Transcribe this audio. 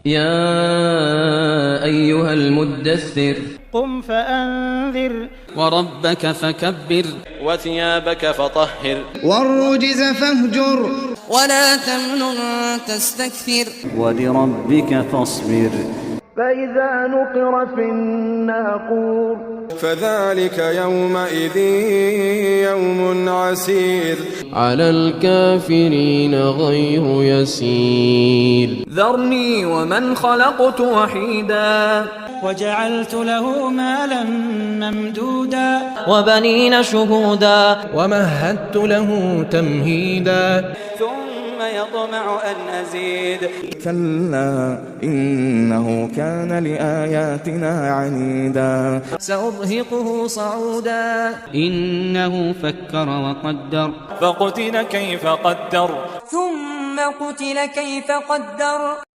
يا أيها المدثر قم فأنذر وربك فكبر وثيابك فطهر والرجز فاهجر ولا تمنن تستكثر ولربك فاصبر فإذا نقر في الناقور فذلك يومئذ يوم عسير على الكافرين غير يسير ذرني ومن خلقت وحيدا وجعلت له مالا ممدودا وبنين شهودا ومهدت له تمهيدا ثم يطمع أن أزيد كلا إنه كان لآياتنا عنيدا سأرهقه صعودا إنه فكر وقدر فقتل كيف قدر ثم قتل كيف قدر